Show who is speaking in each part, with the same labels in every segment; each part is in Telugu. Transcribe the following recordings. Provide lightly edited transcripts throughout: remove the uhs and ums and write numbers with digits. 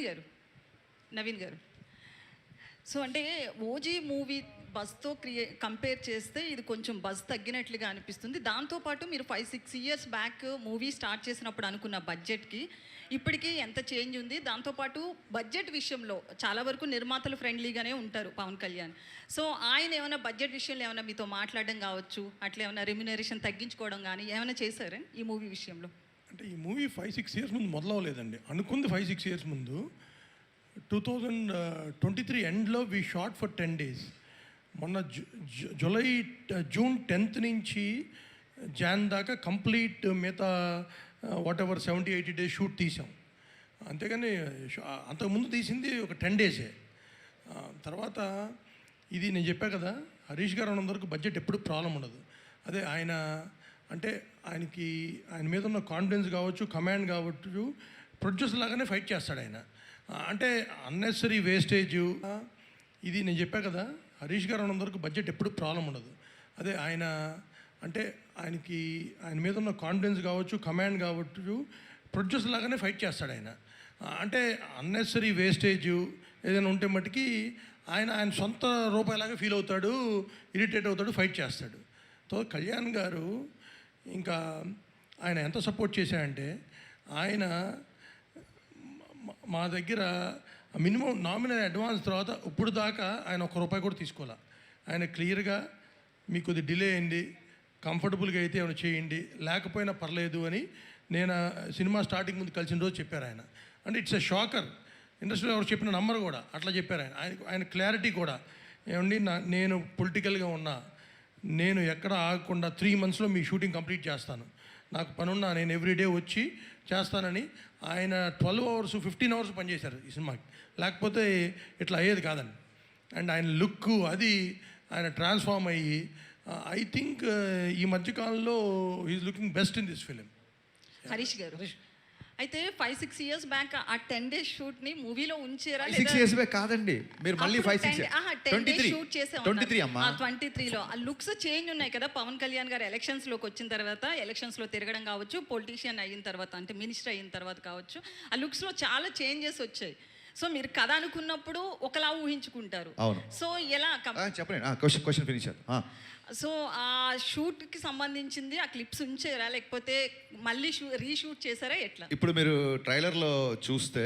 Speaker 1: గారు నవీన్ గారు సో అంటే ఓజీ మూవీ బజ్తో కంపేర్ చేస్తే ఇది కొంచెం బజ్ తగ్గినట్లుగా అనిపిస్తుంది. దాంతోపాటు మీరు 5-6 ఇయర్స్ బ్యాక్ మూవీ స్టార్ట్ చేసినప్పుడు అనుకున్న బడ్జెట్కి ఇప్పటికీ ఎంత చేంజ్ ఉంది. దాంతోపాటు బడ్జెట్ విషయంలో చాలా వరకు నిర్మాతలు ఫ్రెండ్లీగానే ఉంటారు పవన్ కళ్యాణ్. సో ఆయన ఏమైనా బడ్జెట్ విషయంలో ఏమైనా మీతో మాట్లాడడం కావచ్చు, అట్లా ఏమైనా రెమ్యునరేషన్ తగ్గించుకోవడం కానీ ఏమైనా చేశారా ఈ మూవీ విషయంలో?
Speaker 2: అంటే ఈ మూవీ 5-6 ఇయర్స్ ముందు మొదలవలేదండి. అనుకుంది 5-6 ఇయర్స్ ముందు. 2023 ఎండ్లో వీ షాట్ ఫర్ 10 days. మొన్న జూన్ 10th నుంచి జాన్ దాకా కంప్లీట్ మిగతా వాట్ ఎవర్ 70-80 days షూట్ తీసాం. అంతేగాని అంతకుముందు తీసింది ఒక 10 days. తర్వాత ఇది నేను చెప్పా కదా, హరీష్ గారు అన్నంతవరకు బడ్జెట్ ఎప్పుడు ప్రాబ్లం ఉండదు. అదే ఆయన అంటే ఆయన మీద ఉన్న కాన్ఫిడెన్స్ కావచ్చు, కమాండ్ కావచ్చు, ప్రొడ్యూసర్ లాగానే ఫైట్ చేస్తాడు ఆయన. అంటే అన్నెసరీ వేస్టేజ్ ఇది నేను చెప్పా కదా, హరీష్ గారు అన్నంతవరకు బడ్జెట్ ఎప్పుడు ప్రాబ్లం ఉండదు. అదే ఆయన అంటే ఆయన మీద ఉన్న కాన్ఫిడెన్స్ కావచ్చు, కమాండ్ కావచ్చు, ప్రొడ్యూసర్ లాగానే ఫైట్ చేస్తాడు ఆయన. అంటే అన్నెసరీ వేస్టేజ్ ఏదైనా ఉంటే మట్టుకి ఆయన సొంత రూపాయలాగా ఫీల్ అవుతాడు, ఇరిటేట్ అవుతాడు, ఫైట్ చేస్తాడు. సో కళ్యాణ్ గారు ఇంకా ఆయన ఎంత సపోర్ట్ చేశాడంటే, ఆయన మా దగ్గర మినిమం నామినల్ అడ్వాన్స్ తర్వాత ఇప్పుడు దాకా ఆయన ₹1 కూడా తీసుకోవాలి. ఆయన క్లియర్గా మీకు కొద్ది డిలే అయింది, కంఫర్టబుల్గా అయితే ఏమైనా చేయండి, లేకపోయినా పర్లేదు అని నేను సినిమా స్టార్టింగ్ ముందు కలిసిన రోజు చెప్పారు ఆయన. అంటే ఇట్స్ ఎ షాకర్. ఇండస్ట్రీలో ఎవరు చెప్పిన నంబర్ కూడా అట్లా చెప్పారు ఆయన క్లారిటీ కూడా. ఏమండి నేను పొలిటికల్గా ఉన్నా, నేను ఎక్కడ ఆగకుండా 3 monthsలో మీ షూటింగ్ కంప్లీట్ చేస్తాను, నాకు పనున్నా నేను ఎవ్రీడే వచ్చి చేస్తానని ఆయన 12 hours 15 hours పనిచేశారు ఈ సినిమాకి. లేకపోతే ఇట్లా అయ్యేది కాదండి. అండ్ ఆయన లుక్ అది ఆయన ట్రాన్స్ఫార్మ్ అయ్యి ఐ థింక్ ఈ మధ్యకాలంలో is looking best in this film.
Speaker 1: Harish గారు అయితే 5-6 years బ్యాక్ ఆ 10 days షూట్ని మూవీలో ఉంచారా?
Speaker 3: 6 years బ్యాక్ కాదండి, మీరు మళ్ళీ 5-6
Speaker 1: షూట్ చేసాం 23లో. ఆ లుక్స్ చేంజ్ ఉన్నాయి కదా. పవన్ కళ్యాణ్ గారు ఎలక్షన్స్లోకి వచ్చిన తర్వాత, ఎలక్షన్స్లో తిరగడం కావచ్చు, పొలిటీషియన్ అయిన తర్వాత అంటే మినిస్టర్ అయిన తర్వాత కావచ్చు, ఆ లుక్స్లో చాలా చేంజెస్ వచ్చాయి. సో మీరు కథ అనుకున్నప్పుడు ఒకలా ఊహించుకుంటారు. సో ఎలా
Speaker 3: చెప్పండి, క్వశ్చన్ ఫినిష్.
Speaker 1: సో ఆ షూట్కి సంబంధించింది ఆ క్లిప్స్ ఉంచారా, లేకపోతే మళ్ళీ రీషూట్ చేశారా, ఎట్లా?
Speaker 3: ఇప్పుడు మీరు ట్రైలర్లో చూస్తే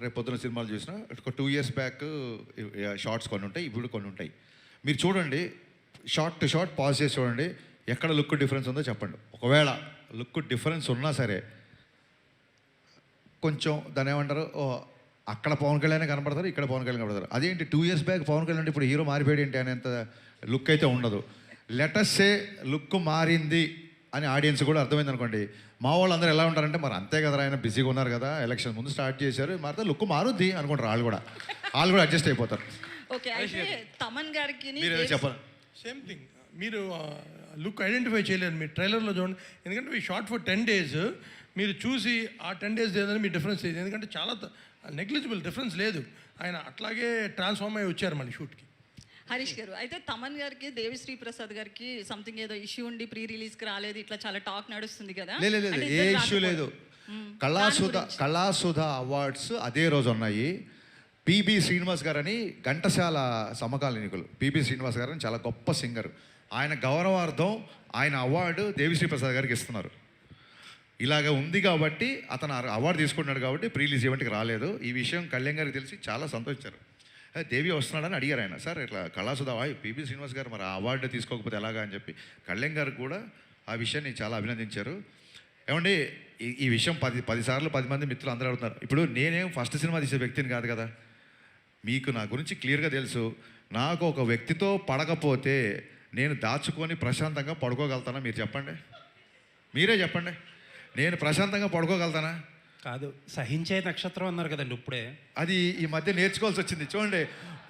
Speaker 3: రేపు పొద్దున సినిమాలు చూసినా ఒక 2 years బ్యాక్ షార్ట్స్ కొన్ని ఉంటాయి, ఇప్పుడు కొన్ని ఉంటాయి. మీరు చూడండి, షార్ట్ టు షార్ట్ పాజ్ చేసి చూడండి, ఎక్కడ లుక్ డిఫరెన్స్ ఉందో చెప్పండి. ఒకవేళ లుక్ డిఫరెన్స్ ఉన్నా సరే కొంచెం దాని ఏమంటారు, అక్కడ పవన్ కళ్యాణ్ కనపడతారు, ఇక్కడ పవన్ కళ్యాణ్ కనపడతారు. అదేంటి 2 years బ్యాక్ పవన్ కళ్యాణ్ ఇప్పుడు హీరో మారిపోయాడు ఏంటి అనేంత లుక్ అయితే ఉండదు. లెటస్సే లుక్ మారింది అని ఆడియన్స్ కూడా అర్థమైంది అనుకోండి. మా వాళ్ళు అందరూ ఎలా ఉంటారంటే, మరి అంతే కదా, ఆయన బిజీగా ఉన్నారు కదా, ఎలక్షన్ ముందు స్టార్ట్ చేశారు, మారితే లుక్ మారుద్ది అనుకుంటారు. వాళ్ళు కూడా అడ్జస్ట్ అయిపోతారు.
Speaker 1: ఓకే, అయితే తమన్ గారికి
Speaker 3: చెప్పాలి
Speaker 2: సేమ్ థింగ్. మీరు లుక్ ఐడెంటిఫై చేయలేరు మీరు ట్రైలర్లో చూడండి. ఎందుకంటే ఈ షార్ట్ ఫర్ 10 days మీరు చూసి ఆ 10 days లేదని మీ డిఫరెన్స్ లేదు. ఎందుకంటే చాలా నెగ్లిజిబుల్ డిఫరెన్స్ లేదు. ఆయన అట్లాగే ట్రాన్స్ఫార్మ్ అయ్యి వచ్చారు మళ్ళీ షూట్కి.
Speaker 1: హరీష్ గారు అయితే తమన్ గారికి దేవిశ్రీ ప్రసాద్ గారికి సంథింగ్ ఏదో ఇష్యూ ఉండి ప్రీ రిలీజ్కి రాలేదు, ఇట్లా చాలా టాక్ నడుస్తుంది కదా.
Speaker 3: ఏ ఇష్యూ లేదు. కళాసుధ అవార్డ్స్ అదే రోజు ఉన్నాయి. పిబి శ్రీనివాస్ గారని ఘంటసాల సమకాలీనికులు, పిబి శ్రీనివాస్ గారని చాలా గొప్ప సింగర్. ఆయన గౌరవార్థం ఆయన అవార్డు దేవిశ్రీ ప్రసాద్ గారికి ఇస్తున్నారు. ఇలాగ ఉంది కాబట్టి అతను అవార్డు తీసుకుంటున్నాడు కాబట్టి ప్రీ రిలీజ్ ఈవెంట్కి రాలేదు. ఈ విషయం కళ్యాణ్ గారికి తెలిసి చాలా సంతోషించారు. దేవి వస్తున్నాడని అడిగారు ఆయన. సార్ ఇట్లా కళాసుధ పిబి శ్రీనివాస్ గారు మరి ఆ అవార్డు తీసుకోకపోతే ఎలాగా అని చెప్పి కళ్యాణ్ గారు కూడా ఆ విషయాన్ని చాలా అభినందించారు. ఏమండి, ఈ విషయం 10 సార్లు 10 మంది మిత్రులు అందరూ అడుగుతున్నారు. ఇప్పుడు నేనేం ఫస్ట్ సినిమా తీసే వ్యక్తిని కాదు కదా, మీకు నా గురించి క్లియర్గా తెలుసు. నాకు ఒక వ్యక్తితో పడకపోతే నేను దాచుకొని ప్రశాంతంగా పడుకోగలుగుతానా? మీరు చెప్పండి, మీరే చెప్పండి. నేను ప్రశాంతంగా పడుకోగలుగుతానా?
Speaker 4: కాదు, సహించే నక్షత్రం అన్నారు కదండి ఇప్పుడే.
Speaker 3: అది ఈ మధ్య నేర్చుకోవాల్సి వచ్చింది. చూడండి,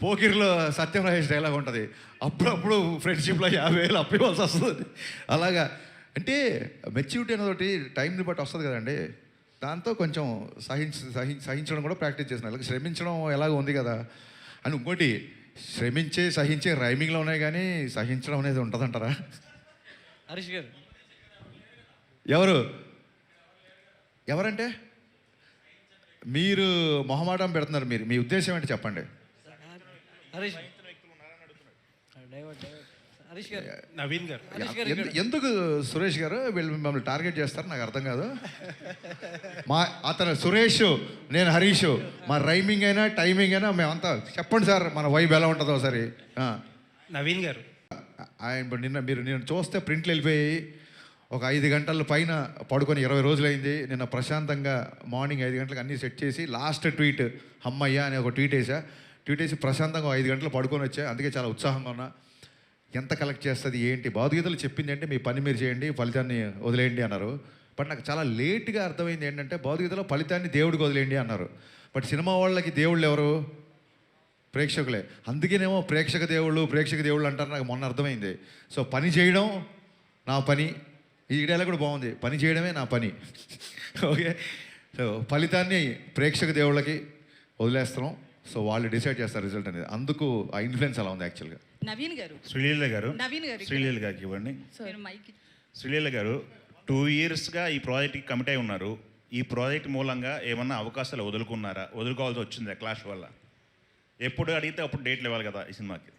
Speaker 3: పోకిర్లో సత్యం రాజేష్ డైలాగ్ ఉంటుంది, అప్పుడప్పుడు ఫ్రెండ్షిప్లో 50,000 అప్పు ఇవ్వాల్సి వస్తుంది. అలాగా అంటే మెచ్యూరిటీ అనేది టైంని బట్టి వస్తుంది కదండి. దాంతో కొంచెం సహించడం కూడా ప్రాక్టీస్ చేసిన. అలాగే శ్రమించడం ఎలాగ ఉంది కదా అని. ఇంకోటి, సహించే రైమింగ్లో ఉన్నాయి కానీ సహించడం అనేది ఉంటుందంటారా?
Speaker 4: హరీష్ గారు
Speaker 3: ఎవరంటే మీరు మొహమాటం పెడుతున్నారు. మీరు మీ ఉద్దేశం ఏంటి చెప్పండి.
Speaker 4: హరీష్ హరీష్ గారు, నవీన్ గారు,
Speaker 3: ఎందుకు సురేష్ గారు వీళ్ళు మిమ్మల్ని టార్గెట్ చేస్తారు నాకు అర్థం కాదు. అతను సురేష్, నేను హరీష్, మా రైమింగ్ అయినా టైమింగ్ అయినా మేమంతా చెప్పండి సార్ మన వైబ్ ఎలా ఉంటుందో సరే.
Speaker 4: నవీన్ గారు.
Speaker 3: ఆయన ఇప్పుడు నిన్న చూస్తే ప్రింట్లు వెళ్ళిపోయి ఒక 5 గంటల పైన పడుకొని 20 రోజులైంది. నిన్న ప్రశాంతంగా మార్నింగ్ 5 గంటలకు అన్నీ సెట్ చేసి లాస్ట్ ట్వీట్ అమ్మయ్య అని ఒక ట్వీట్ వేసి ప్రశాంతంగా 5 గంటలు పడుకొని వచ్చా. అందుకే చాలా ఉత్సాహంగా ఉన్నా. ఎంత కలెక్ట్ చేస్తుంది ఏంటి భగవద్గీతలు చెప్పింది అంటే మీ పని మీరు చేయండి, ఫలితాన్ని వదిలేయండి అన్నారు. బట్ నాకు చాలా లేట్గా అర్థమైంది ఏంటంటే భగవద్గీతలో ఫలితాన్ని దేవుడికి వదిలేయండి అన్నారు. బట్ సినిమా వాళ్ళకి దేవుళ్ళు ఎవరు? ప్రేక్షకులే. అందుకేనేమో ప్రేక్షక దేవుళ్ళు అంటారు. నాకు మొన్న అర్థమైంది. సో పని చేయడం నా పని. ఈ డైలాగ్ కూడా బాగుంది, పని చేయడమే నా పని. ఓకే, సో ఫలితాన్ని ప్రేక్షక దేవుళ్ళకి వదిలేస్తున్నాం. సో వాళ్ళు డిసైడ్ చేస్తారు రిజల్ట్ అనేది. అందుకు ఆ ఇన్ఫ్లుయెన్స్ అలా ఉంది యాక్చువల్గా.
Speaker 1: నవీన్ గారు,
Speaker 5: శ్రీలీల గారు,
Speaker 1: నవీన్ గారు
Speaker 5: శ్రీలీల గారికి ఇవ్వండి.
Speaker 1: మీరు మైక్
Speaker 5: శ్రీలీల గారు 2 yearsగా ఈ ప్రాజెక్ట్కి కమిట్ అయి ఉన్నారు. ఈ ప్రాజెక్ట్ మూలంగా ఏమన్నా అవకాశాలు వదులుకోవాల్సి వచ్చిందా క్లాష్ వల్ల? ఎప్పుడు అడిగితే అప్పుడు డేట్లు ఇవ్వాలి కదా ఈ సినిమాకి.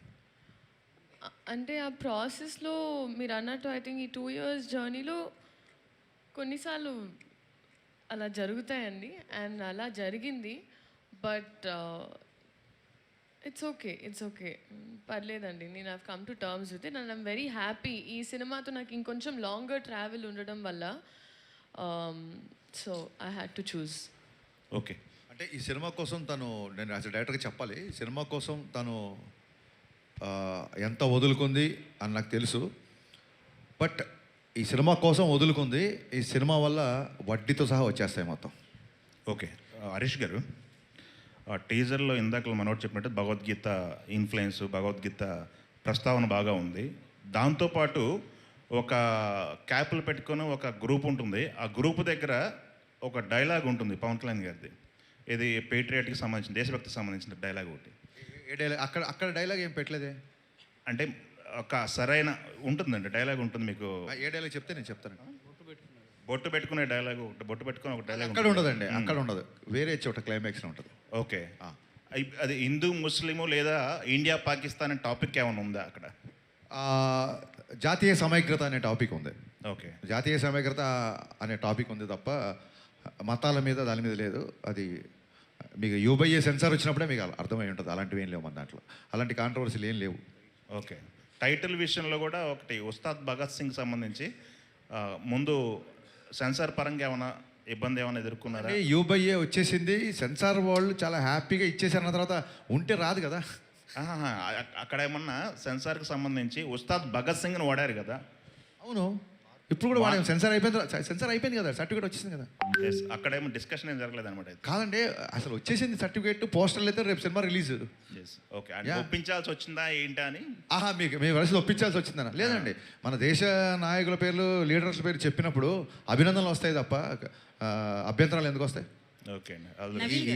Speaker 6: అంటే ఆ ప్రాసెస్లో మీరు అన్నట్టు ఐ థింక్ ఈ 2 years జర్నీలో కొన్నిసార్లు అలా జరుగుతాయండి. అండ్ అలా జరిగింది. బట్ ఇట్స్ ఓకే పర్లేదండి. నేను I've come to terms with it and I'm very happy. ఈ సినిమాతో నాకు ఇంకొంచెం లాంగర్ ట్రావెల్ ఉండడం వల్ల so I had to choose.
Speaker 5: Okay,
Speaker 3: అంటే ఈ సినిమా కోసం నేను యాజ్ డైరెక్టర్గా చెప్పాలి. ఈ సినిమా కోసం తను ఎంత వదులుకుంది అని నాకు తెలుసు. బట్ ఈ సినిమా కోసం వదులుకుంది, ఈ సినిమా వల్ల వడ్డీతో సహా వచ్చేస్తాయి మొత్తం.
Speaker 5: ఓకే. హరీష్ గారు, టీజర్లో ఇందాక మనోడు చెప్పినట్టు భగవద్గీత ఇన్ఫ్లుయెన్స్, భగవద్గీత ప్రస్తావన బాగా ఉంది. దాంతోపాటు ఒక క్యాప్లు పెట్టుకొని ఒక గ్రూప్ ఉంటుంది. ఆ గ్రూప్ దగ్గర ఒక డైలాగ్ ఉంటుంది పవన్ కళ్యాణ్ గారిది. ఇది పేట్రియాట్కి సంబంధించిన, దేశభక్తికి సంబంధించిన డైలాగ్ ఒకటి.
Speaker 3: ఏ డైలాగ్? అక్కడ డైలాగ్ ఏం పెట్టలేదే.
Speaker 5: అంటే ఒక సరైన ఉంటుందండి డైలాగ్ ఉంటుంది మీకు.
Speaker 3: ఏ డైలాగ్ చెప్తే నేను చెప్తాను.
Speaker 5: బొట్టు పెట్టుకునే డైలాగ్ ఒకటి, బొట్టు పెట్టుకునే ఒక డైలాగ్
Speaker 3: అక్కడ ఉండదండి, అక్కడ ఉండదు, వేరే చోట క్లైమాక్స్లో ఉంటుంది.
Speaker 5: ఓకే, అది హిందూ ముస్లిము లేదా ఇండియా పాకిస్తాన్ అనే టాపిక్ ఏమైనా ఉందా అక్కడ?
Speaker 3: జాతీయ సమైక్యత అనే టాపిక్ ఉంది.
Speaker 5: ఓకే,
Speaker 3: జాతీయ సమైక్యత అనే టాపిక్ ఉంది తప్ప మతాల మీద దాని మీద లేదు. అది మీకు యూబైఏ సెన్సార్ వచ్చినప్పుడే మీకు అర్థమై ఉంటుంది. అలాంటివి ఏం లేవు మన దాంట్లో, అలాంటి కాంట్రవర్సీలు ఏం లేవు.
Speaker 5: ఓకే. టైటిల్ విషయంలో కూడా ఒకటి ఉస్తాద్ భగత్ సింగ్ సంబంధించి ముందు సెన్సార్ పరంగా ఏమైనా ఇబ్బంది ఏమైనా ఎదుర్కొన్నారా?
Speaker 3: యూబైఏ వచ్చేసింది, సెన్సార్ వాళ్ళు చాలా హ్యాపీగా ఇచ్చేసారన్న తర్వాత ఉంటే రాదు కదా.
Speaker 5: అక్కడ ఏమన్నా సెన్సార్కి సంబంధించి ఉస్తాద్ భగత్ సింగ్ని వాడారు కదా.
Speaker 3: అవును, ఇప్పుడు కూడా వాడాము. సెన్సార్ అయిపోయింది కదా, సర్టిఫికేట్ వచ్చేసింది కదా.
Speaker 5: అక్కడేమో డిస్కషన్ ఏం జరగలేదు అనమాట.
Speaker 3: కాదండి, అసలు వచ్చేసింది సర్టిఫికేట్, పోస్టర్లు అయితే రేపు సినిమా రిలీజ్.
Speaker 5: ఓకే, అంటే ఒప్పించాల్సి వచ్చిందా ఏంటా అని?
Speaker 3: మీకు మీ వరుసలో ఒప్పించాల్సి వచ్చిందన్న? లేదండి, మన దేశ నాయకుల పేర్లు, లీడర్స్ పేరు చెప్పినప్పుడు అభినందనలు వస్తాయి తప్ప అభ్యంతరాలు ఎందుకు వస్తాయి?
Speaker 5: ఓకే
Speaker 1: నవీన్